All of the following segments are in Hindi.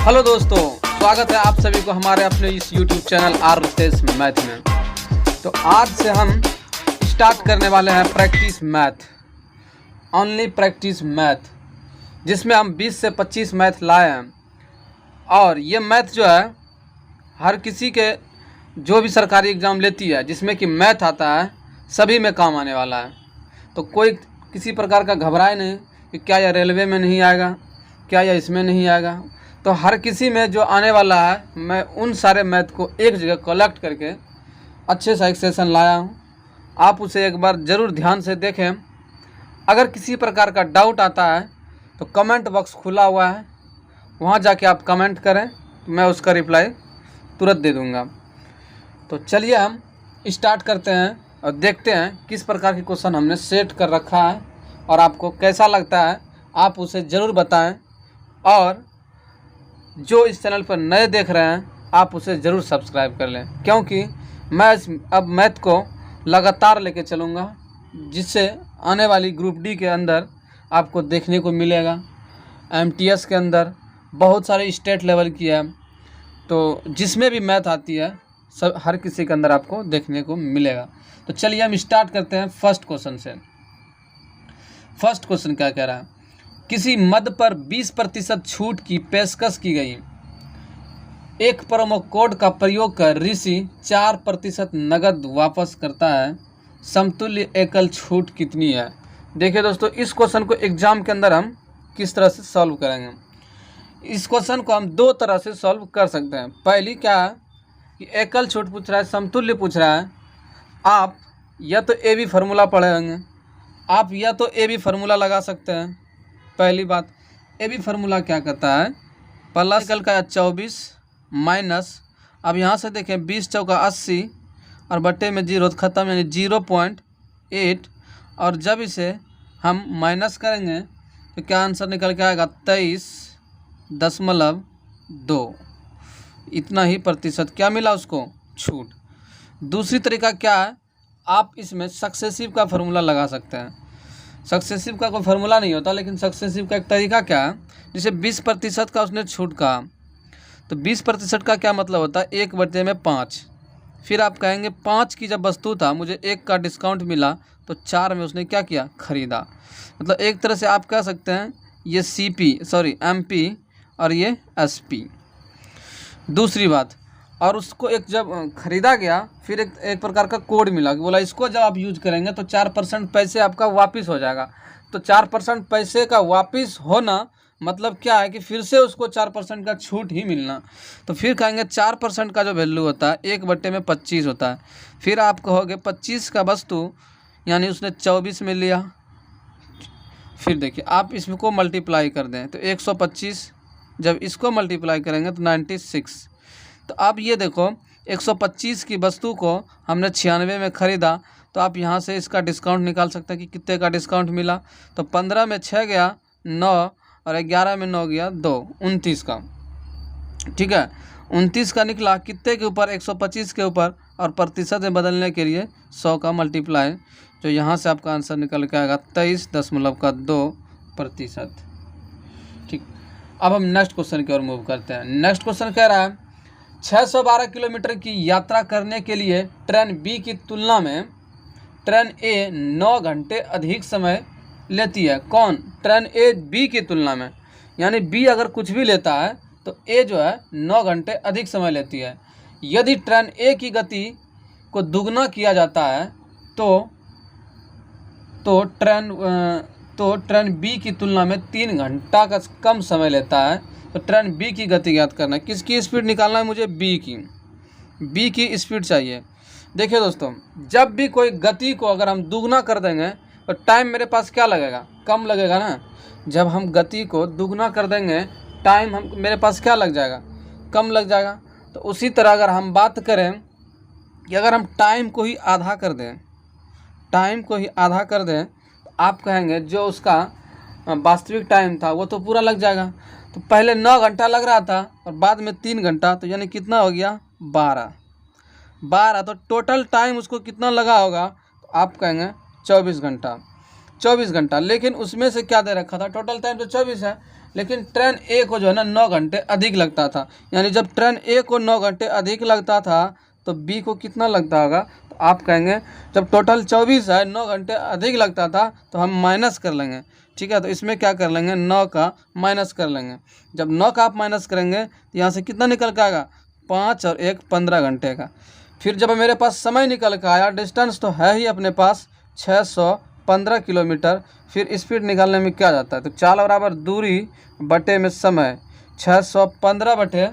हेलो दोस्तों, स्वागत है आप सभी को हमारे अपने इस YouTube channel R Ritesh math में। तो आज से हम स्टार्ट करने वाले हैं practice math, only practice math, जिसमें हम 20 से 25 मैथ लाए हैं। और ये मैथ जो है हर किसी के जो भी सरकारी एग्ज़ाम लेती है जिसमें कि मैथ आता है सभी में काम आने वाला है। तो कोई किसी प्रकार का घबराए नहीं कि क्या यह रेलवे में नहीं आएगा, क्या यह इसमें नहीं आएगा। तो हर किसी में जो आने वाला है, मैं उन सारे मैथ को एक जगह कलेक्ट करके अच्छे सा एक सेशन लाया हूँ। आप उसे एक बार ज़रूर ध्यान से देखें। अगर किसी प्रकार का डाउट आता है तो कमेंट बॉक्स खुला हुआ है, वहाँ जाके आप कमेंट करें, मैं उसका रिप्लाई तुरंत दे दूँगा। तो चलिए हम स्टार्ट करते हैं और देखते हैं किस प्रकार के क्वेश्चन हमने सेट कर रखा है और आपको कैसा लगता है आप उसे ज़रूर बताएं। और जो इस चैनल पर नए देख रहे हैं आप उसे ज़रूर सब्सक्राइब कर लें, क्योंकि मैं अब मैथ को लगातार लेके चलूँगा, जिससे आने वाली ग्रुप डी के अंदर आपको देखने को मिलेगा। एमटीएस के अंदर बहुत सारे स्टेट लेवल की है, तो जिसमें भी मैथ आती है सब हर किसी के अंदर आपको देखने को मिलेगा। तो चलिए हम स्टार्ट करते हैं फर्स्ट क्वेश्चन से। फर्स्ट क्वेश्चन क्या कह रहा है, किसी मद पर 20% छूट की पेशकश की गई। एक प्रोमो कोड का प्रयोग कर ऋषि 4% नगद वापस करता है। समतुल्य एकल छूट कितनी है। देखिए दोस्तों, इस क्वेश्चन को एग्जाम के अंदर हम किस तरह से सॉल्व करेंगे। इस क्वेश्चन को हम दो तरह से सॉल्व कर सकते हैं। पहली क्या है कि एकल छूट पूछ रहा है, समतुल्य पूछ रहा है। आप या तो ए बी फार्मूला पढ़े होंगे, आप या तो ए बी फार्मूला लगा सकते हैं। पहली बात, ए बी फार्मूला क्या कहता है, प्लस एकल का 24 माइनस, अब यहाँ से देखें 20 चौका 80 और बट्टे में 0 ख़त्म, यानी 0.8। और जब इसे हम माइनस करेंगे तो क्या आंसर निकल के आएगा 23.2। इतना ही प्रतिशत क्या मिला उसको, छूट। दूसरी तरीका क्या है, आप इसमें सक्सेसिव का फार्मूला लगा सकते हैं। सक्सेसिव का कोई फार्मूला नहीं होता, लेकिन सक्सेसिव का एक तरीका क्या है, जैसे 20% का उसने छूट कहा, तो 20% का क्या मतलब होता है, 1/5। फिर आप कहेंगे 5 की जब वस्तु था, मुझे 1 का डिस्काउंट मिला, तो 4 में उसने क्या किया, ख़रीदा। मतलब एक तरह से आप कह सकते हैं ये MP और ये SP। दूसरी बात, और उसको एक जब ख़रीदा गया, फिर एक प्रकार का कोड मिला कि बोला इसको जब आप यूज करेंगे तो 4% पैसे आपका वापस हो जाएगा। तो 4% पैसे का वापस होना मतलब क्या है कि फिर से उसको 4% का छूट ही मिलना। तो फिर कहेंगे 4% का जो वैल्यू होता है 1/25 होता है। फिर आप कहोगे 25 का वस्तु, यानी उसने 24 में लिया। फिर देखिए आप इसको मल्टीप्लाई कर दें तो 125, जब इसको मल्टीप्लाई करेंगे तो 96। तो अब ये देखो 125 की वस्तु को हमने 96 में ख़रीदा, तो आप यहाँ से इसका डिस्काउंट निकाल सकते हैं कि कितने का डिस्काउंट मिला। तो 15 में 6 गया 9 और 11 में 9 गया 2, 29 का। ठीक है, 29 का निकला कितने के ऊपर, 125 के ऊपर, और प्रतिशत में बदलने के लिए 100 का मल्टीप्लाई, जो यहाँ से आपका आंसर निकल के आएगा 23.2%। ठीक, अब हम नेक्स्ट क्वेश्चन की ओर मूव करते हैं। नेक्स्ट क्वेश्चन कह रहा है 612 किलोमीटर की यात्रा करने के लिए ट्रेन बी की तुलना में ट्रेन ए 9 घंटे अधिक समय लेती है। कौन, ट्रेन ए बी की तुलना में, यानी बी अगर कुछ भी लेता है तो ए जो है 9 घंटे अधिक समय लेती है। यदि ट्रेन ए की गति को दुगना किया जाता है तो ट्रेन बी की तुलना में 3 घंटा का कम समय लेता है। तो ट्रेन बी की गति ज्ञात करना है। किसकी स्पीड निकालना है मुझे, बी की स्पीड चाहिए। देखिए दोस्तों, जब भी कोई गति को अगर हम दुगना कर देंगे तो टाइम मेरे पास क्या लगेगा, कम लगेगा ना। जब हम गति को दुगना कर देंगे टाइम मेरे पास क्या लग जाएगा, कम लग जाएगा। तो उसी तरह अगर हम बात करें कि अगर हम टाइम को ही आधा कर दें तो आप कहेंगे जो उसका वास्तविक टाइम था वो तो पूरा लग जाएगा। तो पहले 9 घंटा लग रहा था और बाद में 3 घंटा, तो यानी कितना हो गया, 12। तो टोटल टाइम उसको कितना लगा होगा, तो आप कहेंगे 24 घंटा। लेकिन उसमें से क्या दे रखा था, टोटल टाइम तो 24 है, लेकिन ट्रेन ए को जो है ना 9 घंटे अधिक लगता था। यानी जब ट्रेन ए को 9 घंटे अधिक लगता था तो बी को कितना लगता होगा? तो आप कहेंगे जब टोटल 24 है, 9 घंटे अधिक लगता था तो हम माइनस कर लेंगे। ठीक है, तो इसमें क्या कर लेंगे, 9 का माइनस कर लेंगे। जब 9 का आप माइनस करेंगे तो यहाँ से कितना निकल के आएगा? 5 और 1 15 घंटे का। फिर जब मेरे पास समय निकल के आया, डिस्टेंस तो है ही अपने पास 615 किलोमीटर, फिर स्पीड निकालने में क्या जाता है? तो चाल बराबर दूरी बटे में समय, 615 बटे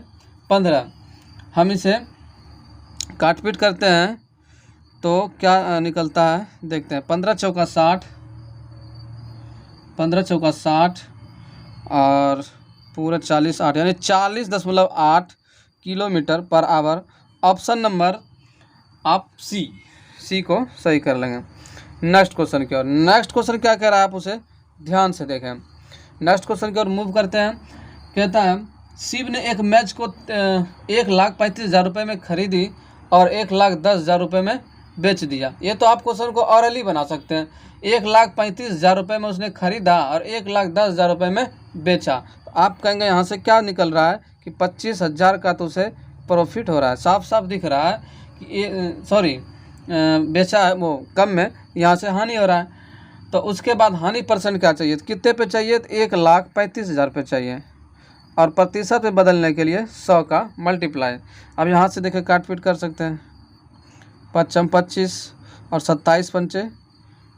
15। हम इसे काट पीट करते हैं तो क्या निकलता है देखते हैं। 15 चौका 60, 15 चौका 60 और पूरा 40 8 यानी 40.8 kilometre per hour. Option number आप सी को सही कर लेंगे। नेक्स्ट क्वेश्चन की ओर। नेक्स्ट क्वेश्चन क्या कह रहा है, आप उसे ध्यान से देखें। नेक्स्ट क्वेश्चन की ओर मूव करते हैं। कहता है शिव ने एक मैच को 1,35,000 रुपये में खरीदी और 1,10,000 रुपये में बेच दिया। ये तो आप क्वेश्चन को ऑरली बना सकते हैं। 1,35,000 रुपये में उसने खरीदा और 1,10,000 रुपये में बेचा। तो आप कहेंगे यहाँ से क्या निकल रहा है कि 25,000 का तो उसे प्रॉफिट हो रहा है। साफ साफ दिख रहा है कि बेचा है वो कम में, यहाँ से हानि हो रहा है। तो उसके बाद हानि परसेंट क्या चाहिए, कितने पे चाहिए? तो 1,35,000 पे चाहिए और प्रतिशत में बदलने के लिए 100 का मल्टीप्लाई। अब यहाँ से देखें काट पीट कर सकते हैं। 5 25 और 27 पंचे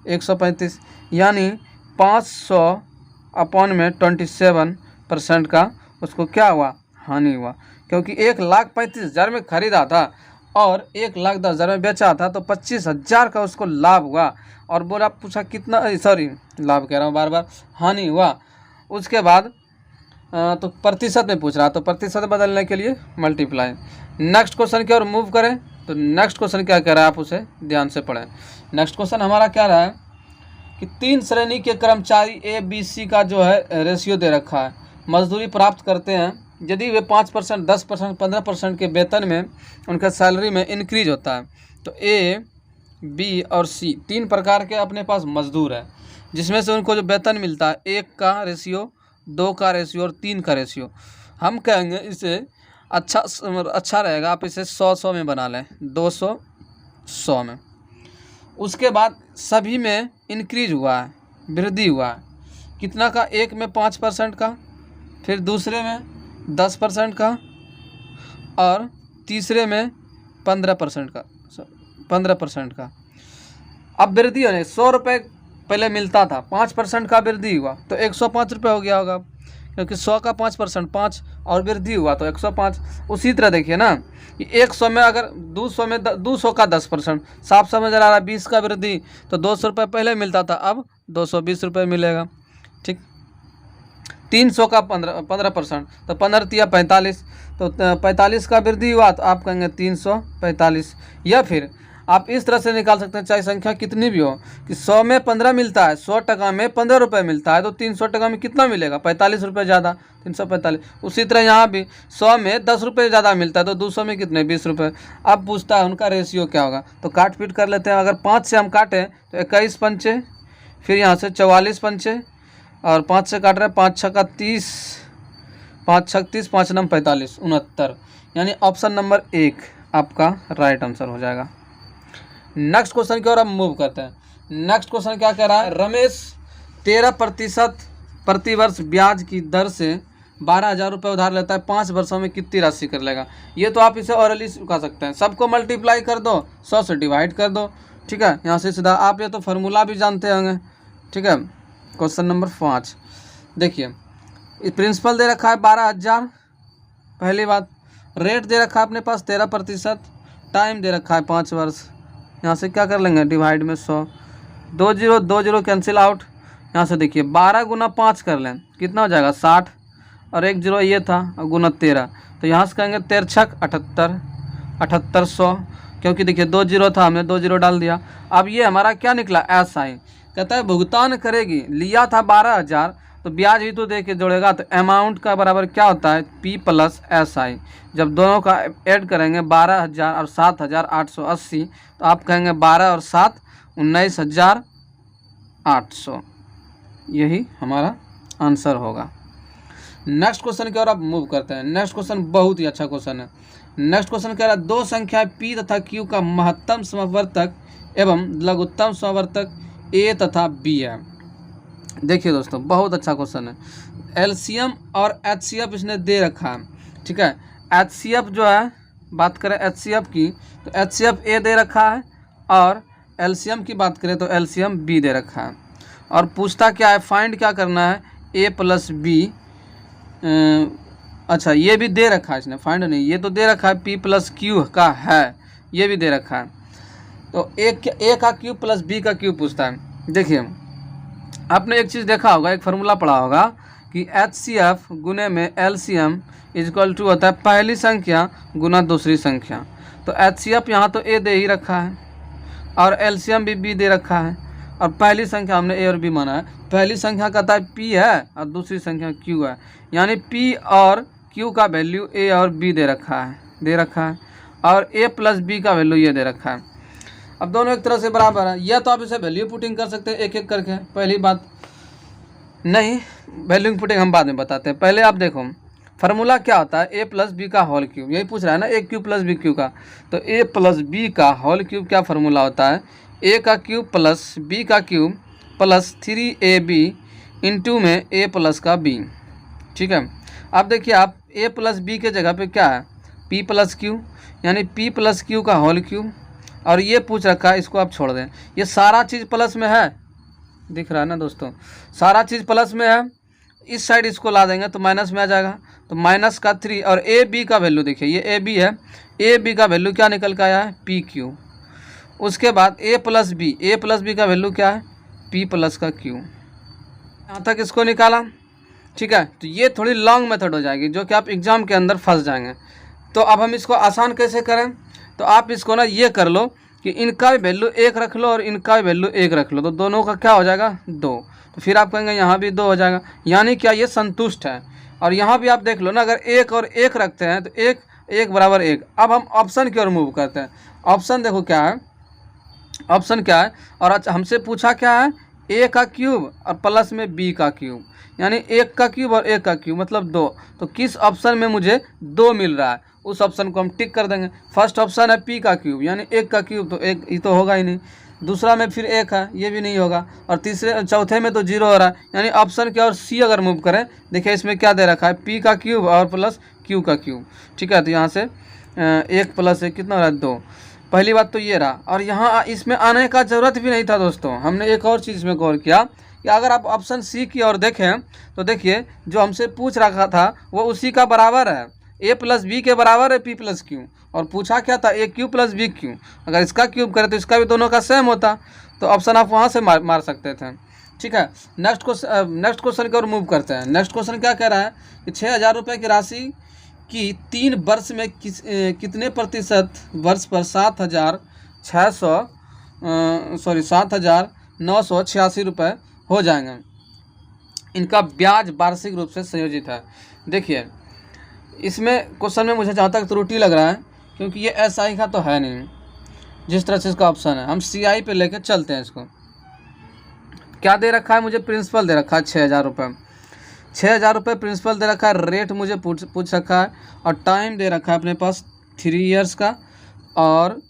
135, यानी 500 अपॉन में 27% का उसको क्या हुआ? हानि हुआ। क्योंकि 1,35,000 में खरीदा था और 1,10,000 में बेचा था तो 25,000 का उसको लाभ हुआ। और बोला पूछा कितना, लाभ कह रहा हूँ बार बार, हानि हुआ। उसके बाद तो प्रतिशत में पूछ रहा, तो प्रतिशत बदलने के लिए मल्टीप्लाई। नेक्स्ट क्वेश्चन की ओर मूव करें। तो नेक्स्ट क्वेश्चन क्या कह रहा है, आप उसे ध्यान से पढ़ें। नेक्स्ट क्वेश्चन हमारा क्या रहा है कि 3 श्रेणी के कर्मचारी ए बी सी का जो है रेशियो दे रखा है, मजदूरी प्राप्त करते हैं। यदि वे 5%, 10%, 15% के वेतन में उनका सैलरी में इंक्रीज होता है तो ए, बी और सी 3 प्रकार के अपने पास मजदूर हैं, जिसमें से उनको जो वेतन मिलता है 1 का रेशियो, 2 का रेशियो और 3 का रेशियो। हम कहेंगे इसे अच्छा रहेगा, आप इसे 100-100 में बना लें, 200-100 में। उसके बाद सभी में इंक्रीज हुआ है, वृद्धि हुआ है। कितना का? एक में 5% का, फिर दूसरे में 10% का और तीसरे में 15% का, 15% का। अब वृद्धि होने 100 रुपये पहले मिलता था, 5% का वृद्धि हुआ तो 105 रुपये हो गया होगा, क्योंकि 100 का 5% 5 और वृद्धि हुआ तो 105। उसी तरह देखिए ना कि 100 में अगर 200 में 200 का 10%, साफ समझ आ रहा है। 20 का वृद्धि तो 200 रुपये पहले मिलता था, अब 220 रुपये मिलेगा। ठीक, 300 का 15% तो 15 × 45, तो 45 का वृद्धि हुआ तो आप कहेंगे 345। या फिर आप इस तरह से निकाल सकते हैं, चाहे संख्या कितनी भी हो, कि 100 में 15 मिलता है, 100 टका में 15 रुपये मिलता है, तो 300 टका में कितना मिलेगा? 45 रुपये ज़्यादा, 345। उसी तरह यहाँ भी 100 में 10 रुपये ज़्यादा मिलता है तो 200 में कितने? 20 रुपये। अब पूछता है उनका रेशियो क्या होगा, तो काट पीट कर लेते हैं। अगर 5 से हम काटें तो 21 पंचे, फिर यहाँ से 44 पंचे और 5 से काट रहे हैं, 5 6 का 30, 5 6 30, 5 9 45, 69। यानी ऑप्शन नंबर 1 आपका राइट आंसर हो जाएगा। नेक्स्ट क्वेश्चन की ओर हम मूव करते हैं। नेक्स्ट क्वेश्चन क्या कह रहा है, रमेश 13% प्रतिवर्ष ब्याज की दर से 12,000 रुपये उधार लेता है, 5 वर्षों में कितनी राशि कर लेगा? ये तो आप इसे ऑरली चुका सकते हैं। सबको मल्टीप्लाई कर दो, 100 से डिवाइड कर दो। ठीक है, यहाँ से सीधा आप ये तो फार्मूला भी जानते होंगे। ठीक है, क्वेश्चन नंबर 5 देखिए, प्रिंसिपल दे रखा है 12,000, पहली बात। रेट दे रखा है अपने पास 13%, टाइम दे रखा है 5 वर्ष। यहाँ से क्या कर लेंगे? डिवाइड में 100, 2 0 कैंसिल आउट। यहाँ से देखिए 12 × 5 कर लें, कितना हो जाएगा? 60 और 1 0 ये था और गुना 13, तो यहाँ से कहेंगे 13 छक 78, 7800, क्योंकि देखिए 2 0 था, हमने 2 0 डाल दिया। अब ये हमारा क्या निकला? SI। कहता है भुगतान करेगी, लिया था 12,000 तो ब्याज ही तो दे के जोड़ेगा, तो अमाउंट का बराबर क्या होता है? P + SI। जब दोनों का ऐड करेंगे 12,000 और 7,880, तो आप कहेंगे 12 और 7 19,800। यही हमारा आंसर होगा। नेक्स्ट क्वेश्चन की ओर आप मूव करते हैं। नेक्स्ट क्वेश्चन बहुत ही अच्छा क्वेश्चन है। नेक्स्ट क्वेश्चन कह रहा है दो संख्याएं पी तथा क्यू का महत्तम समवर्तक एवं लघुत्तम समवर्तक ए तथा बी है। देखिए दोस्तों, बहुत अच्छा क्वेश्चन है। एलसीएम और एचसीएफ इसने दे रखा है, ठीक है। एचसीएफ जो है, बात करें एचसीएफ की तो एचसीएफ ए दे रखा है, और एलसीएम की बात करें तो एलसीएम बी दे रखा है। और पूछता क्या है, फाइंड क्या करना है, ए प्लस बी। अच्छा, ये भी दे रखा है इसने, फाइंड नहीं, ये तो दे रखा है पी प्लस क्यू का है, ये भी दे रखा है। तो ए का क्यूब प्लस बी का क्यूब पूछता है। देखिए, आपने एक चीज़ देखा होगा, एक फार्मूला पढ़ा होगा कि एचसीएफ गुने में एलसीएम इक्वल टू होता है पहली संख्या गुना दूसरी संख्या। तो एचसीएफ यहाँ तो ए दे ही रखा है और एलसीएम भी बी दे रखा है, और पहली संख्या हमने ए और बी माना है। पहली संख्या कहता है पी है और दूसरी संख्या क्यू है, यानी पी और क्यू का वैल्यू ए और बी दे रखा है, और ए प्लस बी का वैल्यू ये दे रखा है। अब दोनों एक तरह से बराबर है, या तो आप इसे वैल्यू पुटिंग कर सकते हैं एक एक करके, पहली बात। नहीं, वैल्यू पुटिंग हम बाद में बताते हैं। पहले आप देखो फार्मूला क्या होता है, ए प्लस बी का होल क्यूब, यही पूछ रहा है ना, ए क्यूब प्लस बी क्यूब का। तो ए प्लस बी का होल क्यूब क्या फार्मूला होता है, ए का क्यूब प्लस बी का क्यूब प्लस 3ab इंटू में ए प्लस का बी, ठीक है। अब देखिए, आप ए प्लस बी के जगह पे क्या है, पी प्लस क्यू, यानी पी प्लस क्यू का होल क्यूब। और ये पूछ रखा है, इसको आप छोड़ दें, ये सारा चीज़ प्लस में है, दिख रहा है ना दोस्तों, सारा चीज़ प्लस में है। इस साइड इसको ला देंगे तो माइनस में आ जाएगा, तो माइनस का 3, और ए बी का वैल्यू देखिए, ये ए बी है, ए बी का वैल्यू क्या निकल के आया है, पी क्यू। उसके बाद ए प्लस बी का वैल्यू क्या है, पी प्लस का क्यू। यहाँ तक इसको निकाला, ठीक है। तो ये थोड़ी लॉन्ग मेथड हो जाएगी, जो कि आप एग्ज़ाम के अंदर फंस जाएंगे। तो अब हम इसको आसान कैसे करें, तो आप इसको ना ये कर लो कि इनका भी वैल्यू 1 रख लो और इनका भी वैल्यू 1 रख लो, तो दोनों का क्या हो जाएगा, 2। तो फिर आप कहेंगे यहाँ भी 2 हो जाएगा, यानी क्या ये संतुष्ट है। और यहाँ भी आप देख लो ना, अगर 1 और 1 रखते हैं तो 1 बराबर 1। अब हम ऑप्शन की ओर मूव करते हैं। ऑप्शन देखो क्या है, ऑप्शन क्या है, और अच्छा हमसे पूछा क्या है, ए का क्यूब और प्लस में बी का क्यूब, यानी 1 का क्यूब और 1 का क्यूब मतलब 2। तो किस ऑप्शन में मुझे 2 मिल रहा है, उस ऑप्शन को हम टिक कर देंगे। फर्स्ट ऑप्शन है पी का क्यूब, यानी 1 का क्यूब, तो 1 ये तो होगा ही नहीं। दूसरा में फिर 1 है, ये भी नहीं होगा। और चौथे में तो 0 हो रहा है, यानी ऑप्शन की ओर सी अगर मूव करें, देखिए इसमें क्या दे रखा है, पी का क्यूब और प्लस क्यू का क्यूब, ठीक है। तो यहाँ से 1 प्लस 1 कितना हो रहा है, 2। पहली बात तो ये रहा। और यहाँ इसमें आने का ज़रूरत भी नहीं था दोस्तों। हमने एक और चीज़ में गौर किया कि अगर आप ऑप्शन सी की ओर देखें तो देखिए, जो हमसे पूछ रखा था वो उसी का बराबर है, ए प्लस बी के बराबर है पी प्लस क्यू। और पूछा क्या था, ए क्यू प्लस बी क्यू। अगर इसका क्यूब करें तो इसका भी दोनों का सेम होता, तो ऑप्शन आप वहाँ से मार सकते थे, ठीक है। नेक्स्ट क्वेश्चन की ओर मूव करते हैं। नेक्स्ट क्वेश्चन क्या कह रहा है कि 6000 रुपये की राशि कि 3 वर्ष में कितने प्रतिशत वर्ष पर 7,986 रुपये हो जाएंगे। इनका ब्याज वार्षिक रूप से संयोजित है। देखिए, इसमें क्वेश्चन में मुझे जहाँ तक त्रुटि लग रहा है, क्योंकि ये एसआई का तो है नहीं, जिस तरह से इसका ऑप्शन है। हम सीआई पे लेकर चलते हैं। इसको क्या दे रखा है, मुझे प्रिंसिपल दे रखा है 6000 रुपये। 6000 रुपये प्रिंसिपल दे रखा है, रेट मुझे पूछ रखा है, और टाइम दे रखा है अपने पास 3 ईयर्स का, और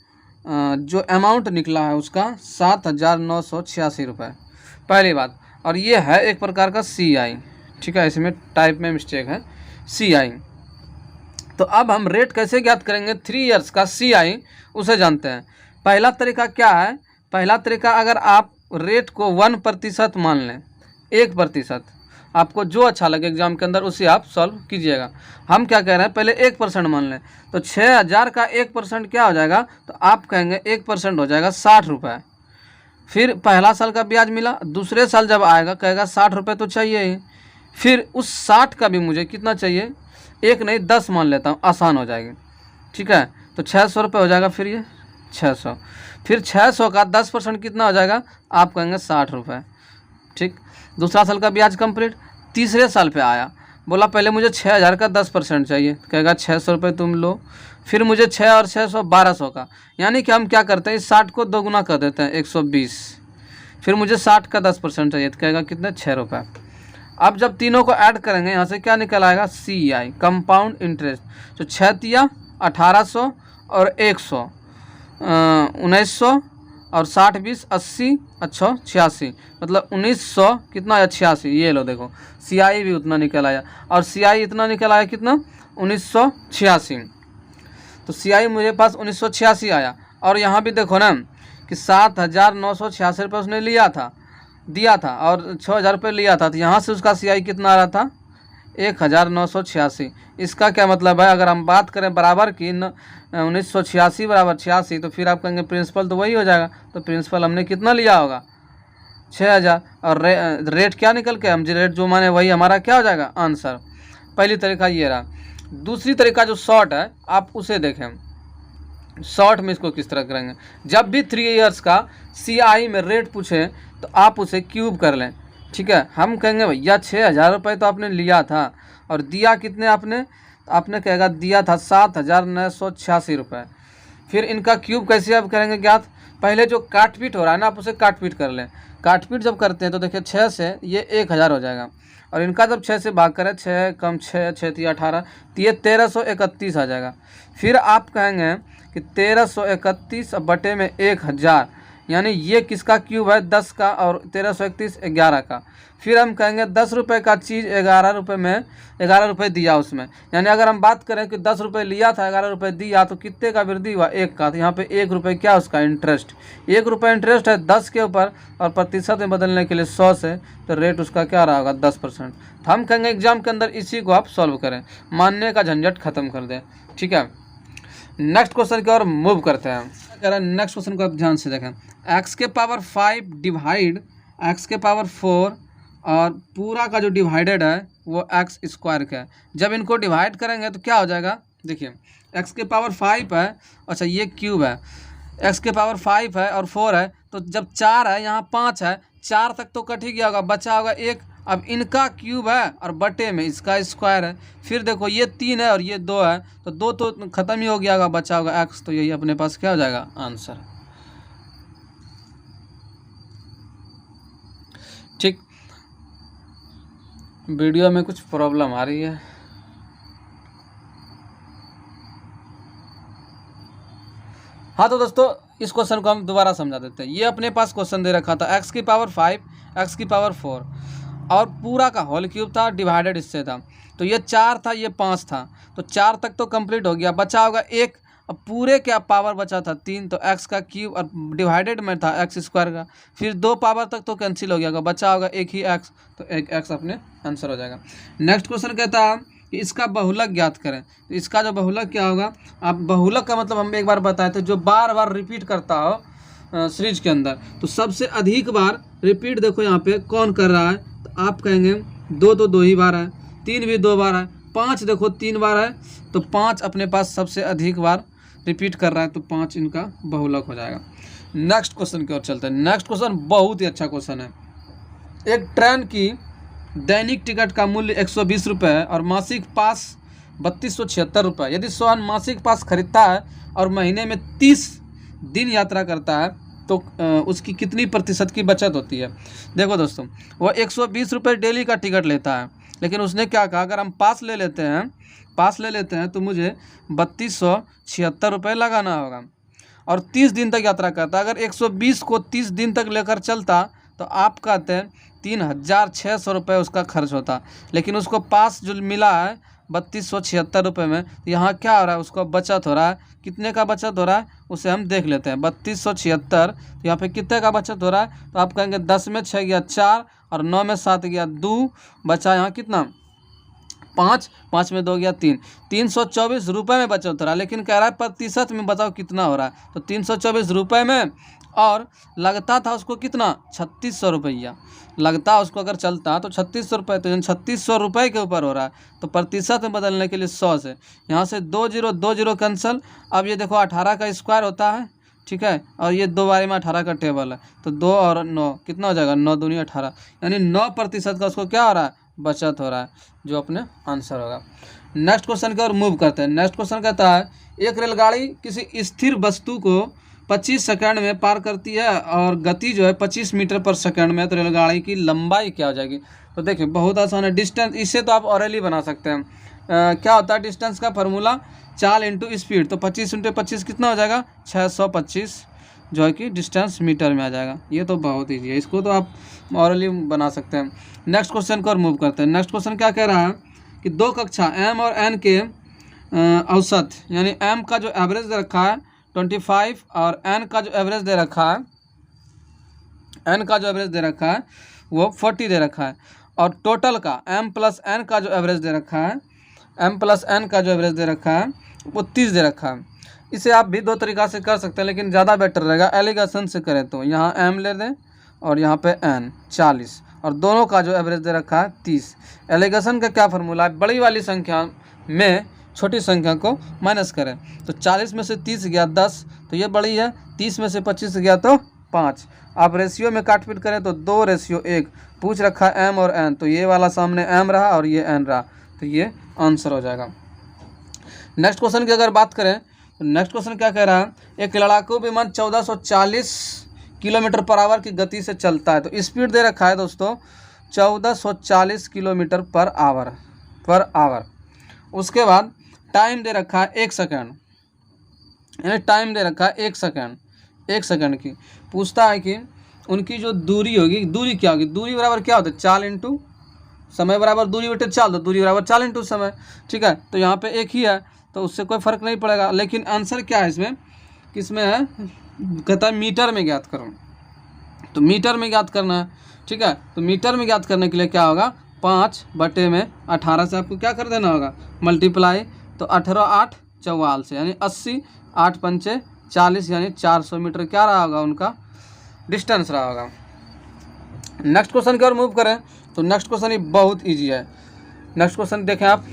जो अमाउंट निकला है उसका 7,986 रुपये, पहली बात। और ये है एक प्रकार का सीआई, ठीक है, इसमें टाइप में मिस्टेक है, सीआई। तो अब हम रेट कैसे ज्ञात करेंगे, 3 ईयर्स का सीआई, उसे जानते हैं। पहला तरीका क्या है, पहला तरीका, अगर आप रेट को 1% मान लें, 1%, आपको जो अच्छा लगे एग्जाम के अंदर उसे आप सॉल्व कीजिएगा। हम क्या कह रहे हैं, पहले 1% मान लें, तो 6000 का 1% क्या हो जाएगा, तो आप कहेंगे 1% हो जाएगा 60 रुपये। फिर पहला साल का ब्याज मिला, दूसरे साल जब आएगा कहेगा 60 रुपये तो चाहिए ही। फिर उस 60 का भी मुझे कितना चाहिए, 1 नहीं 10 मान लेता हूँ, आसान हो जाएगी, ठीक है। तो 600 रुपये हो जाएगा, फिर ये 600, फिर 600 का 10% कितना हो जाएगा, आप कहेंगे 60 रुपये, ठीक। दूसरा साल का ब्याज कंप्लीट। तीसरे साल पे आया, बोला पहले मुझे 6000 का 10% चाहिए, कहेगा 600 रुपये तुम लो। फिर मुझे 6 और 600 1200 का, यानी कि हम क्या करते हैं, इस 60 को 2 गुना कर देते हैं, 120। फिर मुझे 60 का 10% चाहिए, तो कहेगा कितने, 6 रुपये। अब जब तीनों को ऐड करेंगे यहाँ से क्या निकल आएगा, CI कंपाउंड इंटरेस्ट। तो 6 1800 और 100 1900 और 60 20 80 अच्छा 86, मतलब 1900 कितना आया 86। ये लो देखो CI भी उतना निकल आया और CI इतना निकल आया कितना 1986। तो CI मेरे पास 1986 आया। और यहाँ भी देखो ना कि 7,986 रुपये उसने दिया था और 6,000 रुपये लिया था। तो यहाँ से उसका CI कितना आ रहा था 1,986। इसका क्या मतलब है, अगर हम बात करें बराबर की 1986 बराबर 86, तो फिर आप कहेंगे प्रिंसिपल तो वही हो जाएगा। तो प्रिंसिपल हमने कितना लिया होगा 6,000 और रेट क्या निकल के हम रेट जो माने वही हमारा क्या हो जाएगा आंसर। पहली तरीका ये रहा। दूसरी तरीका जो शॉर्ट है आप उसे देखें। शॉर्ट में इसको किस तरह करेंगे, जब भी 3 इयर्स का CI में रेट पूछे तो आप उसे क्यूब कर लें। ठीक है, हम कहेंगे भैया 6,000 रुपये तो आपने लिया था और दिया कितने आपने कहेगा दिया था 7,986 रुपये। फिर इनका क्यूब कैसे आप करेंगे ज्ञात, पहले जो काटपीट हो रहा है ना आप उसे काटपीट कर लें। काटपीट जब करते हैं तो देखिए 6 से ये 1,000 हो जाएगा और इनका जब 6 से भाग करें 6 कम 6 6 3 18 तो ये 1331 आ जाएगा। फिर आप कहेंगे कि 1331 बटे में 1,000 यानी ये किसका क्यूब है 10 का और 1331 11 का। फिर हम कहेंगे 10 रुपये का चीज़ 11 रुपये में 11 रुपये दिया उसमें, यानी अगर हम बात करें कि 10 रुपये लिया था 11 रुपये दिया तो कितने का वृद्धि हुआ 1 का। तो यहाँ पे 1 रुपये क्या उसका इंटरेस्ट, 1 रुपये इंटरेस्ट है 10 के ऊपर और प्रतिशत में बदलने के लिए 100 से, तो रेट उसका क्या रहा होगा 10%। तो हम कहेंगे एग्जाम के अंदर इसी को आप सॉल्व करें, मानने का झंझट खत्म कर दें। ठीक है, नेक्स्ट क्वेश्चन की ओर मूव करते हैं। कह रहा है नेक्स्ट क्वेश्चन को आप ध्यान से देखें। x के पावर 5 डिवाइड x के पावर 4 और पूरा का जो डिवाइडेड है वो x स्क्वायर का है। जब इनको डिवाइड करेंगे तो क्या हो जाएगा, देखिए x के पावर 5 है, अच्छा ये क्यूब है, x के पावर 5 है और 4 है, तो जब 4 है यहाँ 5 है, 4 तक तो कट ही गया होगा, बचा होगा 1। अब इनका क्यूब है और बटे में इसका स्क्वायर है। फिर देखो ये 3 है और ये 2 है, तो 2 तो ख़त्म ही हो गया होगा, बचा होगा x। तो यही अपने पास क्या हो जाएगा आंसर। ठीक, वीडियो में कुछ प्रॉब्लम आ रही है। हाँ तो दोस्तों इस क्वेश्चन को हम दोबारा समझा देते हैं। ये अपने पास क्वेश्चन दे रखा था x की पावर 5 x की पावर 4 और पूरा का होल क्यूब था, डिवाइडेड इससे था। तो ये 4 था ये 5 था, तो 4 तक तो कंप्लीट हो गया, बचा होगा 1। अब पूरे क्या पावर बचा था 3, तो x का क्यूब और डिवाइडेड में था x स्क्वायर का। फिर 2 पावर तक तो कैंसिल हो गया, बचा होगा 1 ही x, तो 1 x अपने आंसर हो जाएगा। नेक्स्ट क्वेश्चन कहता है कि इसका बहुलक ज्ञात करें। तो इसका जो बहुलक क्या होगा, आप बहुलक का मतलब हम एक बार बताए थे, जो बार बार रिपीट करता हो सीरीज के अंदर। तो सबसे अधिक बार रिपीट देखो यहाँ पे कौन कर रहा है, तो आप कहेंगे 2 तो 2 ही बार है, 3 भी 2 बार है, 5 देखो 3 बार है, तो 5 अपने पास सबसे अधिक बार रिपीट कर रहा है, तो 5 इनका बहुलक हो जाएगा। नेक्स्ट क्वेश्चन की ओर चलते हैं। नेक्स्ट क्वेश्चन बहुत ही अच्छा क्वेश्चन है। एक ट्रेन की दैनिक टिकट का मूल्य 120 रुपये है और मासिक पास 3276 रुपये। यदि सोहन मासिक पास खरीदता है और महीने में 30 दिन यात्रा करता है तो उसकी कितनी प्रतिशत की बचत होती है। देखो दोस्तों, वो 120 रुपये डेली का टिकट लेता है, लेकिन उसने क्या कहा, अगर हम पास ले लेते हैं तो मुझे 3276 रुपये लगाना होगा और 30 दिन तक यात्रा करता है। अगर 120 को 30 दिन तक लेकर चलता तो आप कहते हैं 3,600 रुपये उसका खर्च होता, लेकिन उसको पास जो मिला है 3276 रुपये में, तो यहाँ क्या हो रहा है, उसको बचत हो रहा है। कितने का बचत हो रहा है उसे हम देख लेते हैं। 3276, तो यहाँ पे कितने का बचत हो रहा है, तो आप कहेंगे 10 में 6 गया 4 और 9 में 7 गया 2, बचा यहाँ कितना 5, 5 में 2 गया 3, 324 रुपये में बचत हो रहा है। लेकिन कह रहा है प्रतिशत में बताओ कितना हो रहा है, तो 324 रुपये में, और लगता था उसको कितना 3600 रुपया लगता उसको, अगर चलता तो 3600 रुपये, तो 3600 रुपये के ऊपर हो रहा है। तो प्रतिशत में बदलने के लिए 100 से, यहाँ से 2 0 कैंसिल। अब ये देखो 18 का स्क्वायर होता है, ठीक है, और ये 2 बारे में 18 का टेबल है, तो 2 और 9 कितना हो जाएगा, 9 दूनी 18, यानी 9% का उसको क्या हो रहा है बचत हो रहा है, जो अपने आंसर होगा। नेक्स्ट क्वेश्चन की ओर मूव करते हैं। नेक्स्ट क्वेश्चन कहता है एक रेलगाड़ी किसी स्थिर वस्तु को 25 सेकंड में पार करती है और गति जो है 25 मीटर पर सेकंड में, तो रेलगाड़ी की लंबाई क्या हो जाएगी। तो देखिए बहुत आसान है। डिस्टेंस इससे तो आप ऑरली बना सकते हैं। क्या होता है डिस्टेंस का फार्मूला, चाल इंटू स्पीड। तो 25 इंटू 25 कितना हो जाएगा, 625, जो है कि डिस्टेंस मीटर में आ जाएगा। ये तो बहुत ईजी है, इसको तो आप ऑरली बना सकते हैं। नेक्स्ट क्वेश्चन को और मूव करते हैं। नेक्स्ट क्वेश्चन क्या कह रहा है कि दो कक्षा m और n के औसत, यानी m का जो एवरेज दे रखा है 25 और n का जो एवरेज दे रखा है, n का जो एवरेज दे रखा है वो 40 दे रखा है, और टोटल का m प्लस n का जो एवरेज दे रखा है, m प्लस n का जो एवरेज दे रखा है वो 30 दे रखा है। इसे आप भी दो तरीक़ा से कर सकते हैं, लेकिन ज़्यादा बेटर रहेगा एलिगेशन से करें तो यहाँ m ले दें और यहाँ पे n 40, और दोनों का जो एवरेज दे रखा है 30। एलिगेशन का क्या फार्मूला है, बड़ी वाली संख्या में छोटी संख्या को माइनस करें। तो 40 में से 30 गया 10, तो ये बड़ी है। 30 में से 25 गया तो 5। आप रेशियो में काट पीट करें तो 2:1 पूछ रखा है m और n, तो ये वाला सामने m रहा और ये n रहा, तो ये आंसर हो जाएगा। नेक्स्ट क्वेश्चन की अगर बात करें तो नेक्स्ट क्वेश्चन क्या कह रहा है, एक लड़ाकू विमान 1440 किलोमीटर पर आवर की गति से चलता है। तो स्पीड दे रखा है दोस्तों 1440 किलोमीटर पर आवर। उसके बाद टाइम दे रखा है 1 सेकेंड, यानी टाइम दे रखा है 1 सेकेंड की। पूछता है कि उनकी जो दूरी होगी, दूरी क्या होगी, दूरी बराबर क्या होता है, चाल इंटू समय बराबर दूरी बटे चाल, तो दूरी बराबर चाल इंटू समय। ठीक है, तो यहाँ पे एक ही है तो उससे कोई फ़र्क नहीं पड़ेगा। लेकिन आंसर क्या है इसमें, किसमें है, कहता है मीटर में ज्ञात करो। तो मीटर में ज्ञात करना है। ठीक है, तो मीटर में ज्ञात करने के लिए क्या होगा, 5/18 से आपको क्या कर देना होगा, मल्टीप्लाई। तो 18 8 44, यानी 80, 8 पंचे 40, यानी 400 मीटर क्या रहा होगा उनका डिस्टेंस रहा होगा। नेक्स्ट क्वेश्चन की ओर मूव करें तो नेक्स्ट क्वेश्चन ही बहुत इजी है। नेक्स्ट क्वेश्चन देखें आप।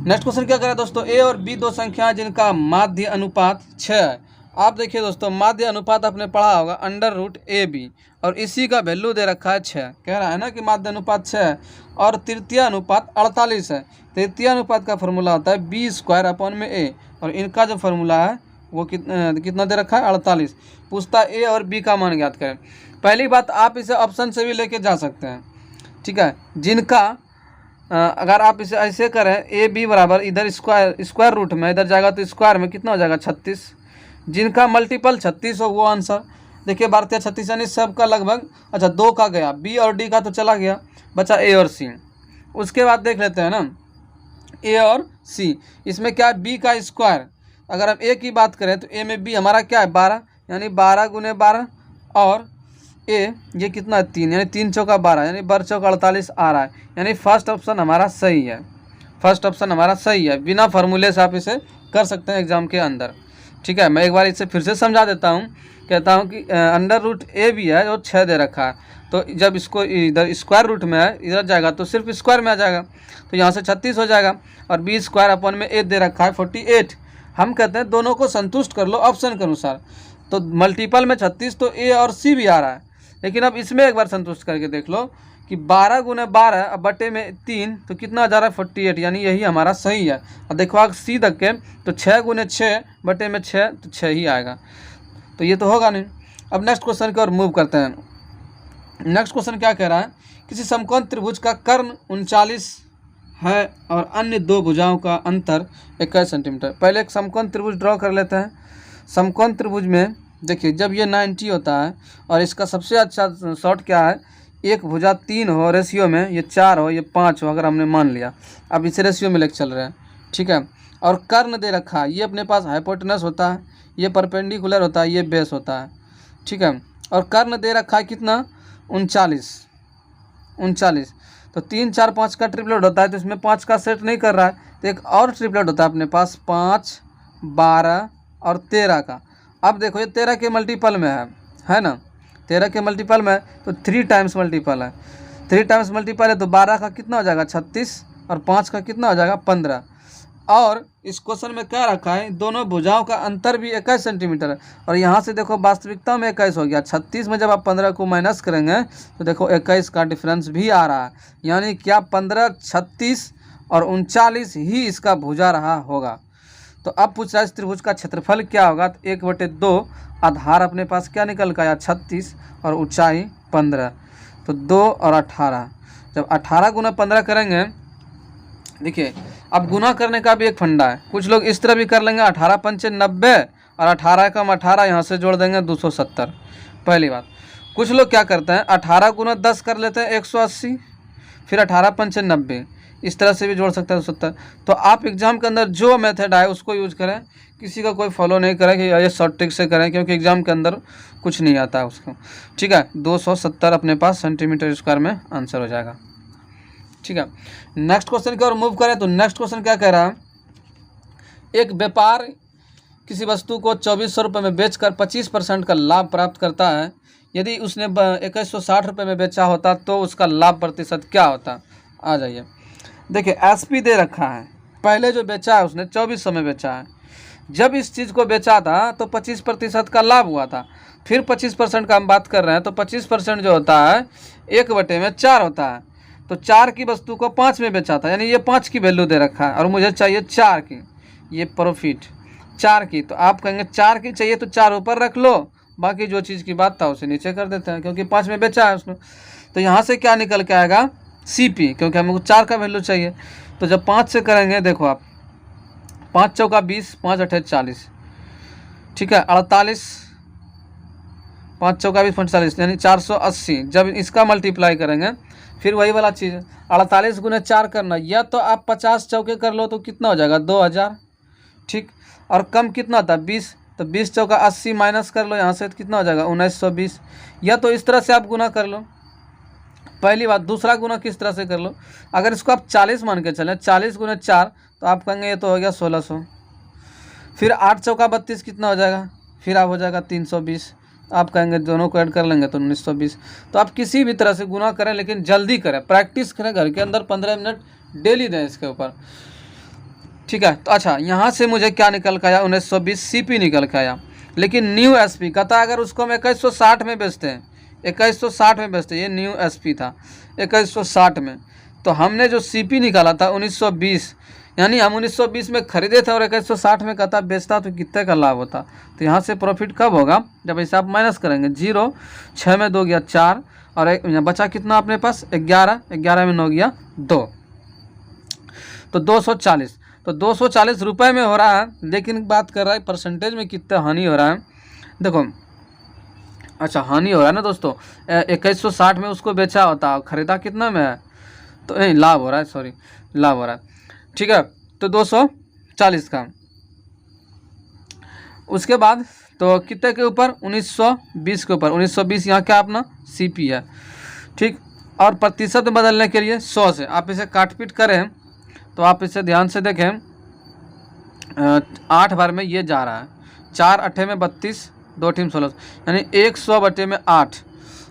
नेक्स्ट क्वेश्चन क्या करें दोस्तों, ए और बी दो संख्याएं जिनका माध्य अनुपात 6 है। आप देखिए दोस्तों, माध्य अनुपात आपने पढ़ा होगा √AB, और इसी का वैल्यू दे रखा है 6। कह रहा है ना कि माध्य अनुपात 6 है, और तृतीय अनुपात 48 है। तृतीय अनुपात का फॉर्मूला होता है B²/A, और इनका जो फॉर्मूला है वो कितना दे रखा है, 48। पूछता है ए और बी का मान ज्ञात करें। पहली बात, आप इसे ऑप्शन से भी लेके जा सकते हैं। ठीक है, जिनका अगर आप इसे ऐसे करें, ए बी बराबर इधर स्क्वायर रूट में इधर जाएगा तो स्क्वायर में कितना हो जाएगा, 36। जिनका मल्टीपल 36 हो वो आंसर। देखिए भारतीय 36, यानी सबका लगभग, अच्छा 2 का गया, बी और डी का तो चला गया, बचा ए और सी। उसके बाद देख लेते हैं ना ए और सी, इसमें क्या है, बी का स्क्वायर। अगर हम ए की बात करें तो ए में बी हमारा क्या है, 12, यानी 12 × 12, और ए ये कितना है, 3, यानी 3 चौका 12, यानी 12 चौका 48 आ रहा है। यानी फर्स्ट ऑप्शन हमारा सही है, फर्स्ट ऑप्शन हमारा सही है। बिना फार्मूले से आप इसे कर सकते हैं एग्जाम के अंदर। ठीक है, मैं एक बार इसे फिर से समझा देता हूँ। कहता हूँ कि √AB है जो 6 दे रखा है, तो जब इसको इधर स्क्वायर रूट में है, इधर जाएगा तो सिर्फ स्क्वायर में आ जाएगा, तो यहाँ से 36 हो जाएगा। और B² दे रखा है 48। हम कहते हैं दोनों को संतुष्ट कर लो ऑप्शन के अनुसार। तो मल्टीपल में 36 तो ए और सी भी आ रहा है, लेकिन अब इसमें एक बार संतुष्ट करके देख लो कि 12 × 12 अब बटे में 3, तो कितना जा रहा है, 48, यानी यही हमारा सही है। और देखो आप सी तक के, तो 6 × 6 बटे में 6, तो 6 ही आएगा, तो ये तो होगा नहीं। अब नेक्स्ट क्वेश्चन की ओर मूव करते हैं। नेक्स्ट क्वेश्चन क्या कह रहा है, किसी समकोण त्रिभुज का कर्ण 39 है और अन्य दो भुजाओं का अंतर 21 सेंटीमीटर। पहले एक समकोण त्रिभुज ड्रॉ कर लेते हैं। समकोण त्रिभुज में देखिए जब ये 90 होता है, और इसका सबसे अच्छा शॉर्ट क्या है, एक भुजा 3 हो रेशियो में, ये 4 हो, ये 5 हो, अगर हमने मान लिया। अब इसे रेशियो में लेकर चल रहे हैं। ठीक है, और कर्ण दे रखा है, ये अपने पास हाइपोटेनस होता है, ये परपेंडिकुलर होता है, ये बेस होता है। ठीक है, और कर्ण दे रखा है कितना, 39। तो 3 4 5 का ट्रिपलेट होता है, तो इसमें 5 का सेट नहीं कर रहा है, तो एक और ट्रिपलेट होता है अपने पास 5 12 और 13 का। अब देखो ये 13 के मल्टीपल में है ना, 13 के मल्टीपल में, तो 3 टाइम्स मल्टीपल है। 3 टाइम्स मल्टीपल है तो 12 का कितना हो जाएगा, 36, और 5 का कितना हो जाएगा, 15। और इस क्वेश्चन में क्या रखा है, दोनों भुजाओं का अंतर भी 21 सेंटीमीटर है। और यहाँ से देखो वास्तविकता में 21 हो गया। 36 में जब आप 15 को माइनस करेंगे तो देखो 21 का डिफरेंस भी आ रहा है, यानी क्या 15, 36 और 39 ही इसका भुजा रहा होगा। तो अब पूछ रहा है इस त्रिभुज का क्षेत्रफल क्या होगा, तो 1/2, आधार अपने पास क्या निकल का आया 36 और ऊंचाई 15, तो 2 और 18। जब 18 गुना 15 करेंगे, देखिए अब गुना करने का भी एक फंडा है, कुछ लोग इस तरह भी कर लेंगे 18 पंचे 90 और 18 कम 18 यहाँ से जोड़ देंगे 270। पहली बात, कुछ लोग क्या करते हैं 18 गुना 10 कर लेते हैं 180, फिर 18 पंचे 90, इस तरह से भी जोड़ सकते हैं 270। तो आप एग्जाम के अंदर जो मेथड आए उसको यूज करें, किसी का कोई फॉलो नहीं करें कि ये शॉर्ट ट्रिक से करें, क्योंकि एग्जाम के अंदर कुछ नहीं आता है उसको। ठीक है, 270 अपने पास सेंटीमीटर स्क्वायर में आंसर हो जाएगा। ठीक है, नेक्स्ट क्वेश्चन की ओर मूव करें तो नेक्स्ट क्वेश्चन क्या कह रहा है, एक व्यापार किसी वस्तु को 2400 रुपये में बेचकर 25% का लाभ प्राप्त करता है। यदि उसने 2160 रुपये में बेचा होता तो उसका लाभ प्रतिशत क्या होता। आ जाइए, देखिए एसपी दे रखा है, पहले जो बेचा है उसने 2400 में बेचा है, जब इस चीज़ को बेचा था तो 25% का लाभ हुआ था। फिर 25% का हम बात कर रहे हैं, तो 25% जो होता है 1/4 होता है, तो 4 की वस्तु को 5 में बेचा था, यानी ये 5 की वैल्यू दे रखा है और मुझे चाहिए 4 की, ये प्रॉफिट 4 की। तो आप कहेंगे 4 की चाहिए तो 4 ऊपर रख लो, बाकी जो चीज़ की बात था उसे नीचे कर देते हैं, क्योंकि 5 में बेचा है उसने। तो यहाँ से क्या निकल के आएगा CP, क्योंकि हमको 4 का वैल्यू चाहिए। तो जब 5 से करेंगे, देखो आप 5 चौका 20, 5 अठे 40, ठीक है 48, 5 चौका 20 45, यानी 480। जब इसका मल्टीप्लाई करेंगे फिर वही वाला चीज़ 48 गुने 4 करना, या तो आप 50 चौके कर लो तो कितना हो जाएगा 2000। ठीक, और कम कितना था 20, तो 20 चौका 80 माइनस कर लो यहाँ से, तो कितना हो जाएगा 1920। या तो इस तरह से आप गुना कर लो, पहली बात। दूसरा गुना किस तरह से कर लो, अगर इसको आप 40 मान के चलें, 40 गुने 4, तो आप कहेंगे ये तो हो गया 1600। फिर 8 चौका 32 कितना हो जाएगा, फिर आप हो जाएगा 320। आप कहेंगे दोनों को ऐड कर लेंगे तो 1920। तो आप किसी भी तरह से गुना करें, लेकिन जल्दी करें, प्रैक्टिस करें, घर के अंदर 15 मिनट डेली दें इसके ऊपर। ठीक है, तो अच्छा यहाँ से मुझे क्या निकल के आया 1920 CP निकल के आया। लेकिन न्यू SP कहता है अगर उसको हम 2160 में बेचते हैं, 2160 में बेचते, ये न्यू SP था 2160 में, तो हमने जो CP निकाला था 1920, यानी हम 1920 में खरीदे थे और 2160 में कहता बेचता तो कितने का लाभ होता। तो यहाँ से प्रॉफिट कब होगा, जब हिसाब माइनस करेंगे, 0 6 में 2 गया 4 और यहाँ बचा कितना अपने पास 11, 11 में 9 गया 2, तो 240। तो 240 रुपये में हो रहा है, लेकिन बात कर रहा है परसेंटेज में कितना हानि हो रहा है। देखो अच्छा हानि हो रहा है ना दोस्तों, 2160 में उसको बेचा होता, खरीदा कितना में है, तो नहीं लाभ हो रहा है, सॉरी लाभ हो रहा है। ठीक है, तो 240 का, उसके बाद तो कितने के ऊपर 1920 के ऊपर, 1920 यहाँ क्या अपना CP है। ठीक, और प्रतिशत बदलने के लिए 100 से आप इसे काटपीट करें, तो आप इसे ध्यान से देखें, 8 बार में ये जा रहा है, 4 अठे में 32, 2 टीम 16, यानी 100/8।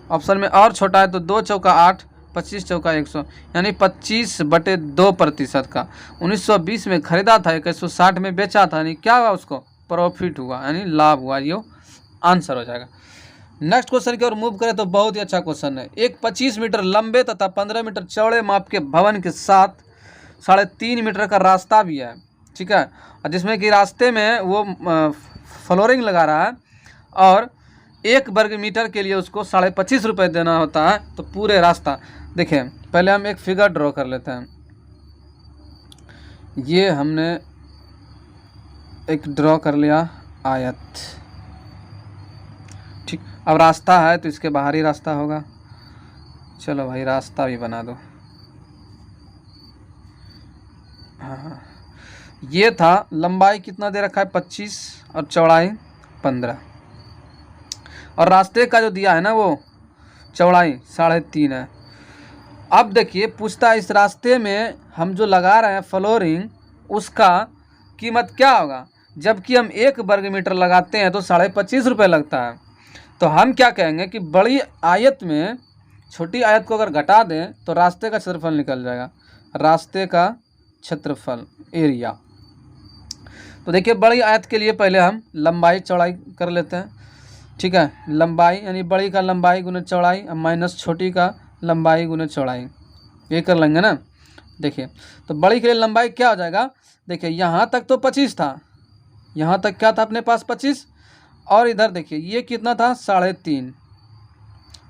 ऑप्शन में और छोटा है तो 2 चौका 8, 25 चौका 100, यानी 25/2% का 1920 में खरीदा था, 2160 में बेचा था, यानी क्या हुआ उसको प्रॉफिट हुआ, यानी लाभ हुआ। ये आंसर हो जाएगा। नेक्स्ट क्वेश्चन की ओर मूव करें तो बहुत ही अच्छा क्वेश्चन है। एक 25 मीटर लंबे तथा 15 मीटर चौड़े माप के भवन के साथ 3.5 मीटर का रास्ता भी है। ठीक है, और जिसमें कि रास्ते में वो फ्लोरिंग लगा रहा है और 1 वर्ग मीटर के लिए उसको 25.5 रुपये देना होता है। तो पूरे रास्ता देखें, पहले हम एक फिगर ड्रॉ कर लेते हैं। ये हमने एक ड्रॉ कर लिया आयत। ठीक, अब रास्ता है तो इसके बाहर ही रास्ता होगा। चलो भाई रास्ता भी बना दो। हाँ, ये था लंबाई कितना दे रखा है 25 और चौड़ाई 15, और रास्ते का जो दिया है ना वो चौड़ाई 3.5 है। अब देखिए पूछता है इस रास्ते में हम जो लगा रहे हैं फ्लोरिंग, उसका कीमत क्या होगा, जबकि हम 1 वर्ग मीटर लगाते हैं तो 25.5 रुपये लगता है। तो हम क्या कहेंगे कि बड़ी आयत में छोटी आयत को अगर घटा दें तो रास्ते का क्षेत्रफल निकल जाएगा, रास्ते का क्षेत्रफल एरिया। तो देखिए बड़ी आयत के लिए पहले हम लंबाई चौड़ाई कर लेते हैं। ठीक है, लंबाई यानी बड़ी का लंबाई गुने चौड़ाई माइनस छोटी का लंबाई गुने चौड़ाई, ये कर लेंगे ना। देखिए तो बड़ी के लिए लंबाई क्या हो जाएगा, देखिए यहाँ तक तो 25 था, यहाँ तक क्या था अपने पास 25, और इधर देखिए ये कितना था 3.5,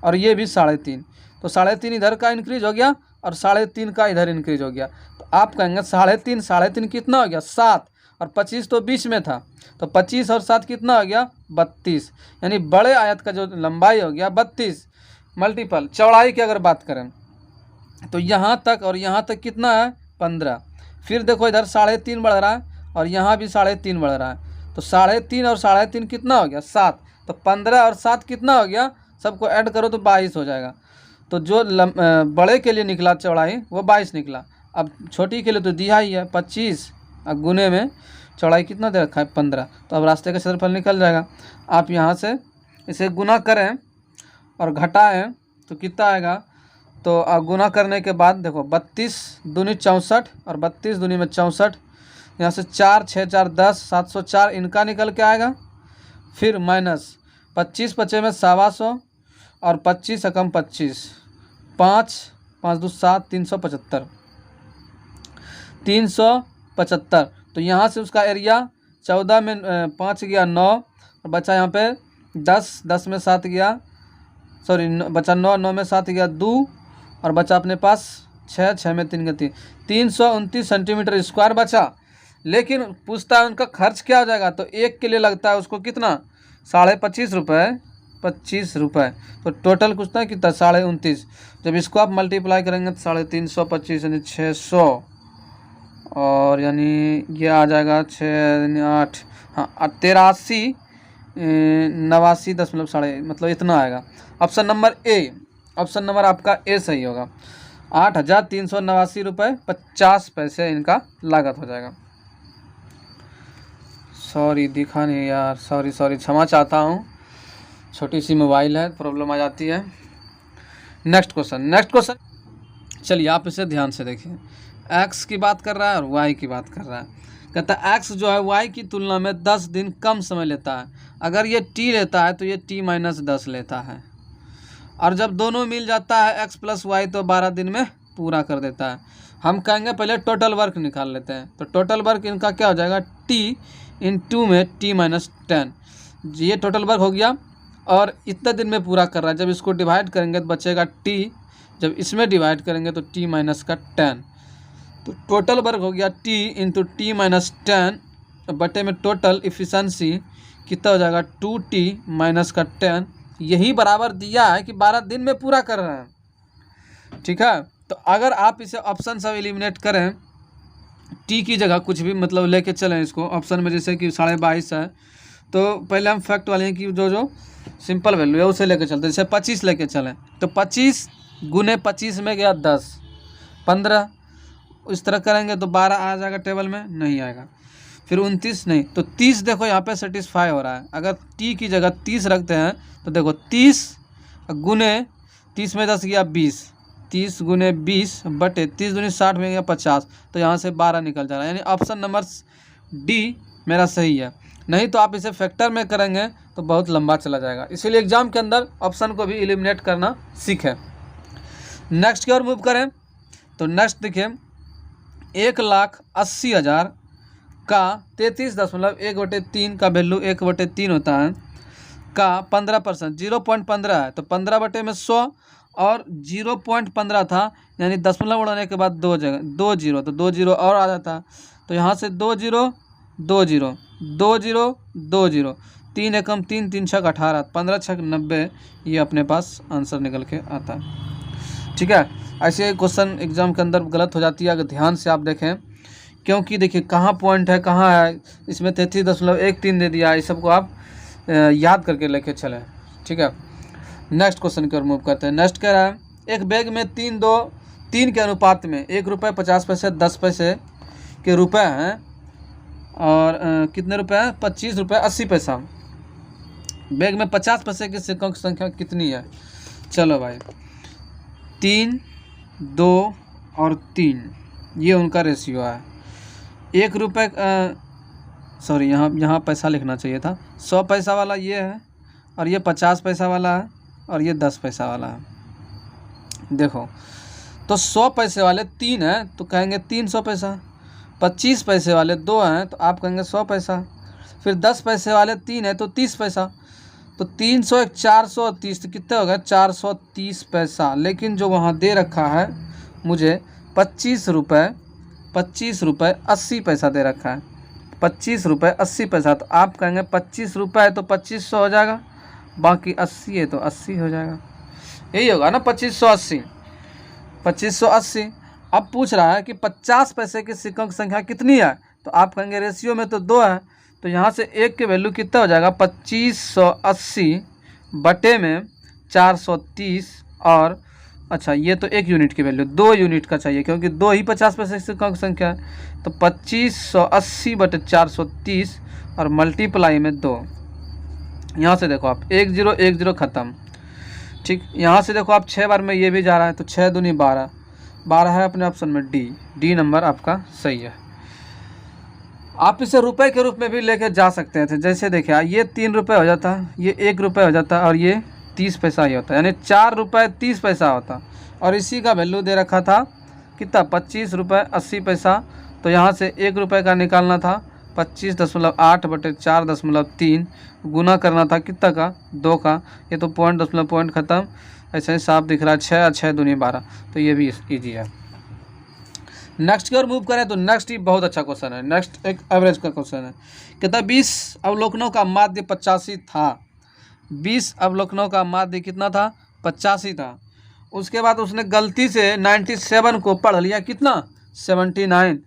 और ये भी 3.5, तो 3.5 इधर का इंक्रीज हो गया और 3.5 का इधर इंक्रीज हो गया। तो आप कहेंगे 3.5 कितना हो गया 7, और 25 तो बीच में था, तो 25 और 7 कितना हो गया 32, यानी बड़े आयत का जो लंबाई हो गया 32 मल्टीपल चौड़ाई की अगर बात करें तो यहाँ तक और यहाँ तक कितना है 15। फिर देखो इधर 3.5 बढ़ रहा है और यहाँ भी 3.5 बढ़ रहा है, तो 3.5 और 3.5 कितना हो गया 7, तो 15 और 7 कितना हो गया, सबको ऐड करो तो 22 हो जाएगा। तो जो बड़े के लिए निकला चौड़ाई वो 22 निकला। अब छोटी के लिए तो दिया ही है 25, अब गुने में चौड़ाई कितना दे रखा है 15, तो अब रास्ते का क्षेत्रफल निकल जाएगा। आप यहाँ से इसे गुना करें और घटाएं तो कितना आएगा, तो गुना करने के बाद देखो 32 दूनी 64 और 32 दूनी में 64, यहाँ से 4 6 4 10 704 इनका निकल के आएगा। फिर माइनस 25 बचे में 125 और 25 एकम 25, 5 5 2 7 375 375। तो यहाँ से उसका एरिया 14 में 5 गया 9 और बचा यहाँ पे 10 10 में 7 गया, सॉरी बचा 9 9 में 7 गया 2 और बचा अपने पास 6 6 में 3 गया 329 सेंटीमीटर स्क्वायर बचा। लेकिन पूछता है उनका खर्च क्या हो जाएगा, तो एक के लिए लगता है उसको कितना 25.5 रुपये 25 रुपये, तो टोटल पूछता है कितना 29.5। जब इसको आप मल्टीप्लाई करेंगे तो 325 यानी 600, और यानी ये आ जाएगा 6 यानी 8 हाँ 83 89 दशमलव साढ़े मतलब इतना आएगा। Option number A, option number आपका ए सही होगा। 8,389 रुपये 50 पैसे इनका लागत हो जाएगा। सॉरी दिखा नहीं यार, सॉरी क्षमा चाहता हूँ, छोटी सी मोबाइल है प्रॉब्लम आ जाती है। नेक्स्ट क्वेश्चन चलिए आप इसे ध्यान से देखिए। एक्स की बात कर रहा है और वाई की बात कर रहा है। कहता है एक्स जो है वाई की तुलना में 10 दिन कम समय लेता है। अगर ये टी लेता है तो ये टी माइनस 10 लेता है, और जब दोनों मिल जाता है एक्स प्लस वाई तो 12 दिन में पूरा कर देता है। हम कहेंगे पहले टोटल वर्क निकाल लेते हैं, तो टोटल वर्क इनका क्या हो जाएगा टी इन 2 में टी माइनस 10, ये टोटल वर्क हो गया और इतने दिन में पूरा कर रहा है। जब इसको डिवाइड करेंगे तो बचेगा टी, जब इसमें डिवाइड करेंगे तो टी माइनस का 10, तो टोटल वर्क हो गया टी इंटू टी माइनस 10 बटे में टोटल इफिशेंसी कितना हो जाएगा 2t माइनस का 10, यही बराबर दिया है कि 12 दिन में पूरा कर रहे हैं। ठीक है, तो अगर आप इसे ऑप्शन सब एलिमिनेट करें, टी की जगह कुछ भी मतलब लेके चलें इसको ऑप्शन में, जैसे कि 22.5 है तो पहले हम फैक्ट वाले हैं कि जो सिंपल वैल्यू है उसे लेके चलते हैं। जैसे 25 लेके चलें तो 25 गुने 25 में गया 10 15, इस तरह करेंगे तो 12 आ जाएगा, टेबल में नहीं आएगा। फिर 29 नहीं तो 30 देखो यहाँ पे सेटिस्फाई हो रहा है। अगर टी की जगह 30 रखते हैं तो देखो 30 गुने 30 में 10 गया 20, 30 गुने 20 बटे 30 दूनी 60 में गया 50, तो यहाँ से 12 निकल जा रहा है। यानी ऑप्शन नंबर डी मेरा सही है। नहीं तो आप इसे फैक्टर में करेंगे तो बहुत लंबा चला जाएगा, इसीलिए एग्जाम के अंदर ऑप्शन को भी एलिमिनेट करना सीखें। नेक्स्ट की ओर मूव करें तो नेक्स्ट देखिए 1,80,000 का 33.1/3 का वैल्यू 1/3 होता है का 15% 0.15 है, तो 15 बटे में 100 और 0.15 था, यानी दशमलव उड़ाने के बाद 2 0 तो 2 0 और आ जाता, तो यहाँ से 2 0 2 0 2 0 2 0 3 एकम 3 3 छक 18 15 छक 90, ये अपने पास आंसर निकल के आता है। ठीक है, ऐसे क्वेश्चन एग्जाम के अंदर गलत हो जाती है अगर ध्यान से आप देखें, क्योंकि देखिए कहाँ पॉइंट है कहाँ है, इसमें 33.13 दे दिया है, इस सबको आप याद करके लेके चलें। ठीक है, नेक्स्ट क्वेश्चन की ओर मूव करते हैं। नेक्स्ट कह रहा है एक बैग में 3 के अनुपात में 1 रुपये 50 पैसे 10 पैसे के रुपए हैं, और कितने रुपए हैं 25 रुपये 80 पैसा। बैग में 50 पैसे के सिक्कों की संख्या कितनी है? चलो भाई 3 2 और 3 ये उनका रेशियो है। 1 रुपये सॉरी यहाँ पैसा लिखना चाहिए था, 100 पैसा वाला ये है और ये 50 पैसा वाला है और ये 10 पैसा वाला है। देखो तो 100 पैसे वाले 3 हैं तो कहेंगे 300 पैसा, 25 पैसे वाले 2 हैं तो आप कहेंगे 100 पैसा, फिर 10 पैसे वाले 3 है तो 30 पैसा, तो 300 एक 430, तो कितने हो गए 430 पैसा। लेकिन जो वहाँ दे रखा है मुझे 25 रुपये 80 पैसा दे रखा है, 25 रुपये 80 पैसा। तो आप कहेंगे 25 रुपये तो 2500 हो जाएगा, बाकी 80 है तो 80 हो जाएगा, यही होगा ना 2580। अब पूछ रहा है कि 50 पैसे के सिक्कों की संख्या कितनी है, तो आप कहेंगे रेशियो में तो 2 है, तो यहाँ से एक के वैल्यू कितना हो जाएगा 2580 बटे में 430, और अच्छा ये तो 1 यूनिट की वैल्यू 2 यूनिट का चाहिए क्योंकि 2 ही 50 पैसे के सिक्कों की संख्या है। तो 2580 बटे 430 और मल्टीप्लाई में 2। यहाँ से देखो आप 1 0 1 0 ख़त्म, ठीक। यहाँ से देखो आप 6 बार में ये भी जा रहा है, तो 6 दूनी 12, 12 है अपने ऑप्शन में डी नंबर आपका सही है। आप इसे रुपए के रूप में भी लेके जा सकते थे। जैसे देखिए ये 3 रुपये हो जाता, ये 1 रुपये हो जाता और ये 30 पैसा ही होता, यानी 4 रुपये 30 पैसा होता। और इसी का वैल्यू दे रखा था कितना 25 रुपये 80 पैसा। तो यहाँ से 1 रुपये का निकालना था 25.8 बटे 4.3 गुना करना था कितना का 2 का, ये तो पॉइंट ख़त्म। ऐसे ही साफ दिख रहा है 6 और 6 दूनी 12, तो ये भी ईजी है। नेक्स्ट की ओर मूव करें तो नेक्स्ट ही बहुत अच्छा क्वेश्चन है। नेक्स्ट एक एवरेज का क्वेश्चन है, कहता है 20 अवलोकनों का माध्य 85 था। 20 अवलोकनों का माध्य कितना था 85 था। उसके बाद उसने गलती से 97 को पढ़ लिया, कितना 79,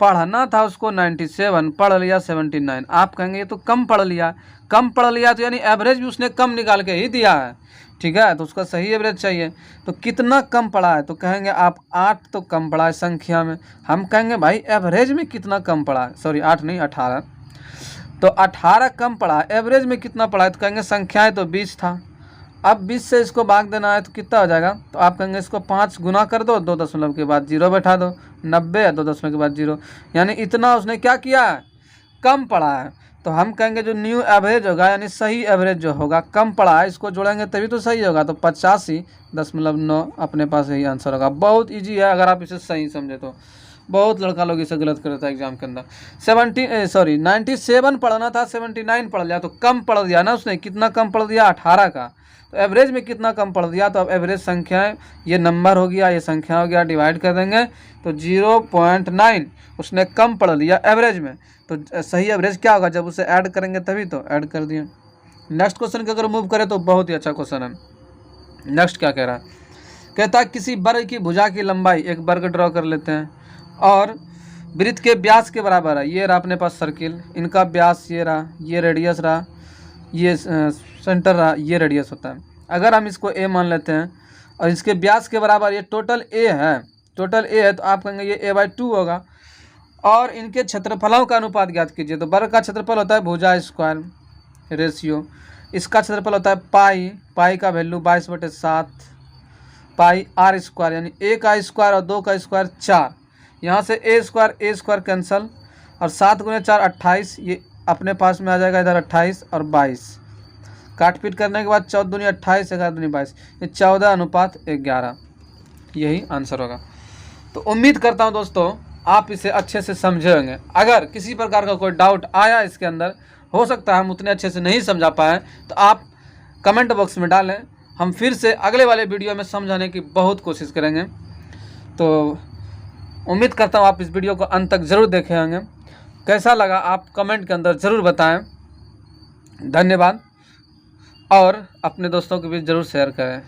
पढ़ना था उसको 97, पढ़ लिया 79। आप कहेंगे ये तो कम पढ़ लिया तो यानी एवरेज भी उसने कम निकाल के ही दिया है, ठीक है, तो उसका सही एवरेज चाहिए। तो कितना कम पढ़ा है, तो कहेंगे आप 8 तो कम पढ़ा है संख्या में। हम कहेंगे भाई एवरेज में कितना कम पढ़ा है, सॉरी 8 नहीं 18, तो 18 कम पढ़ा है, एवरेज में कितना पढ़ा है, तो कहेंगे संख्याएं तो 20 था। अब 20 से इसको भाग देना है तो कितना हो जाएगा, तो आप कहेंगे इसको 5 गुना कर दो, 2 दशमलव के बाद 0 बैठा दो, 90 है 2 दशमलव के बाद 0, यानी इतना उसने क्या किया है कम पढ़ा है। तो हम कहेंगे जो न्यू एवरेज होगा यानी सही एवरेज जो होगा कम पढ़ा है, इसको जोड़ेंगे तभी तो सही होगा। तो 85.9 अपने पास यही आंसर होगा। बहुत इजी है अगर आप इसे सही समझे तो। बहुत लड़का लोग इसे गलत करता है एग्जाम के अंदर। 97 पढ़ना था 79 पढ़ लिया, तो कम पढ़ दिया ना उसने, कितना कम पढ़ दिया 18 का। तो एवरेज में कितना कम पढ़ दिया, तो अब एवरेज संख्याएं ये नंबर हो गया ये संख्या हो गया, डिवाइड कर देंगे तो 0.9 उसने कम पढ़ लिया एवरेज में। तो सही एवरेज क्या होगा, जब उसे ऐड करेंगे तभी तो, ऐड कर दिए। नेक्स्ट क्वेश्चन की अगर मूव करें तो बहुत ही अच्छा क्वेश्चन है। नेक्स्ट क्या कह रहा है, कहता है किसी वर्ग की भुजा की लंबाई, एक वर्ग ड्रॉ कर लेते हैं, और वृत्त के व्यास के बराबर है। ये रहा अपने पास सर्किल, इनका व्यास ये रहा, ये रेडियस रहा, ये सेंटर रहा, ये रेडियस होता है। अगर हम इसको ए मान लेते हैं और इसके व्यास के बराबर ये टोटल ए है, तो आप कहेंगे ये a/2 होगा। और इनके क्षेत्रफलों का अनुपात ज्ञात कीजिए। तो वर्ग का क्षेत्रफल होता है भुजा स्क्वायर रेशियो, इसका क्षेत्रफल होता है पाई का वैल्यू 22/7 पाई r स्क्वायर, यानी 1 का स्क्वायर और 2 का स्क्वायर 4। यहाँ से a स्क्वायर कैंसल, और 7 × 4 28, ये अपने पास में आ जाएगा इधर 28 और 22, काट पीट करने के बाद 14 दूनी 28 11 दूनी 22, ये 14:11, यही आंसर होगा। तो उम्मीद करता हूँ दोस्तों आप इसे अच्छे से समझे होंगे। अगर किसी प्रकार का कोई डाउट आया इसके अंदर, हो सकता है हम उतने अच्छे से नहीं समझा पाए, तो आप कमेंट बॉक्स में डालें, हम फिर से अगले वाले वीडियो में समझाने की बहुत कोशिश करेंगे। तो उम्मीद करता हूँ आप इस वीडियो को अंत तक ज़रूर देखे होंगे। कैसा लगा आप कमेंट के अंदर ज़रूर बताएं। धन्यवाद, और अपने दोस्तों के बीच ज़रूर शेयर करें।